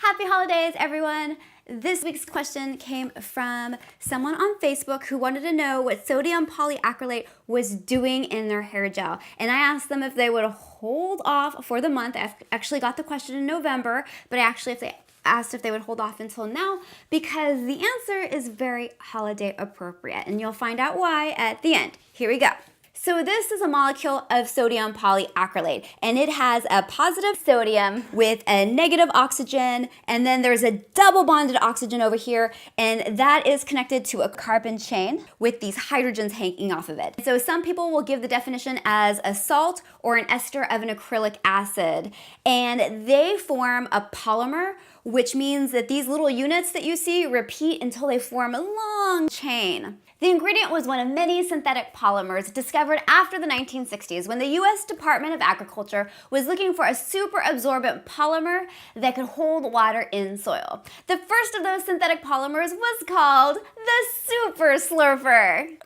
Happy holidays, everyone! This week's question came from someone on Facebook who wanted to know what sodium polyacrylate was doing in their hair gel. And I asked them if they would hold off for the month. I actually got the question in November, but asked if they would hold off until now because the answer is very holiday appropriate. And you'll find out why at the end. Here we go. So this is a molecule of sodium polyacrylate, and it has a positive sodium with a negative oxygen, and then there's a double bonded oxygen over here, and that is connected to a carbon chain with these hydrogens hanging off of it. So some people will give the definition as a salt or an ester of an acrylic acid, and they form a polymer, which means that these little units that you see repeat until they form a long chain. The ingredient was one of many synthetic polymers discovered after the 1960s when the US Department of Agriculture was looking for a super absorbent polymer that could hold water in soil. The first of those synthetic polymers was called the Super Slurper.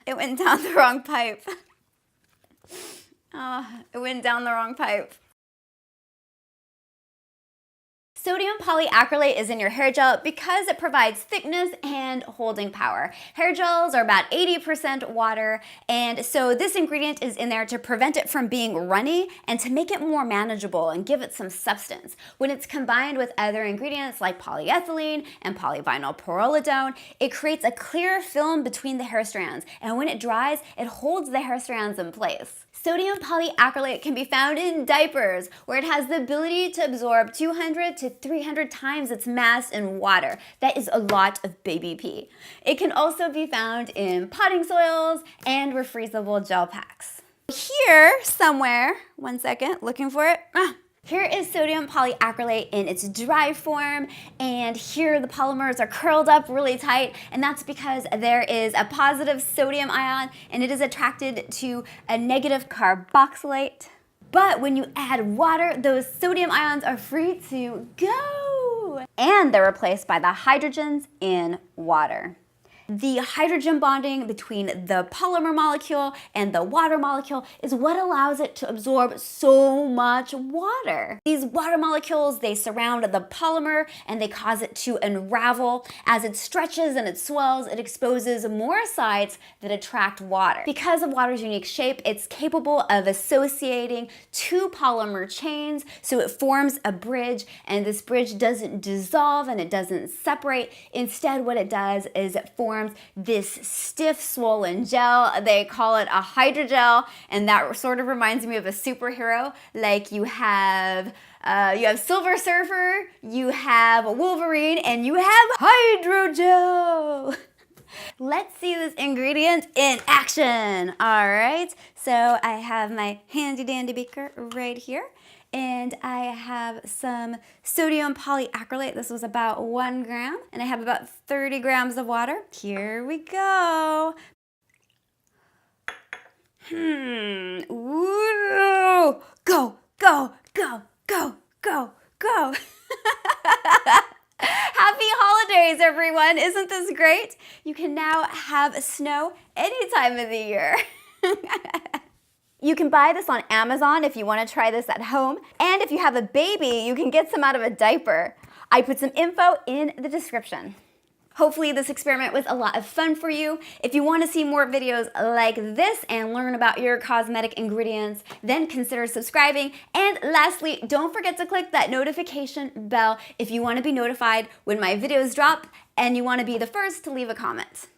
It went down the wrong pipe. It went down the wrong pipe. Sodium polyacrylate is in your hair gel because it provides thickness and holding power. Hair gels are about 80% water, and so this ingredient is in there to prevent it from being runny and to make it more manageable and give it some substance. When it's combined with other ingredients like polyethylene and polyvinyl pyrrolidone, it creates a clear film between the hair strands, and when it dries, it holds the hair strands in place. Sodium polyacrylate can be found in diapers, where it has the ability to absorb 200 to 300 times its mass in water. That is a lot of baby pee. It can also be found in potting soils and refreezable gel packs. Here somewhere, one second, looking for it. Here is sodium polyacrylate in its dry form, and here the polymers are curled up really tight, and that's because there is a positive sodium ion and it is attracted to a negative carboxylate. But when you add water, those sodium ions are free to go, and they're replaced by the hydrogens in water. The hydrogen bonding between the polymer molecule and the water molecule is what allows it to absorb so much water. These water molecules, they surround the polymer and they cause it to unravel. As it stretches and it swells, it exposes more sites that attract water. Because of water's unique shape, it's capable of associating two polymer chains, so it forms a bridge, and this bridge doesn't dissolve and it doesn't separate. Instead, what it does is it forms this stiff, swollen gel. They call it a hydrogel, and that sort of reminds me of a superhero. Like you have Silver Surfer, you have Wolverine, and you have hydrogel. Let's see this ingredient in action. All right, so I have my handy dandy beaker right here. And I have some sodium polyacrylate. This was about 1 gram. And I have about 30 grams of water. Here we go. Ooh. Go, go, go, go, go, go. Happy holidays, everyone. Isn't this great? You can now have snow any time of the year. You can buy this on Amazon if you want to try this at home. And if you have a baby, you can get some out of a diaper. I put some info in the description. Hopefully this experiment was a lot of fun for you. If you want to see more videos like this and learn about your cosmetic ingredients, then consider subscribing. And lastly, don't forget to click that notification bell if you want to be notified when my videos drop and you want to be the first to leave a comment.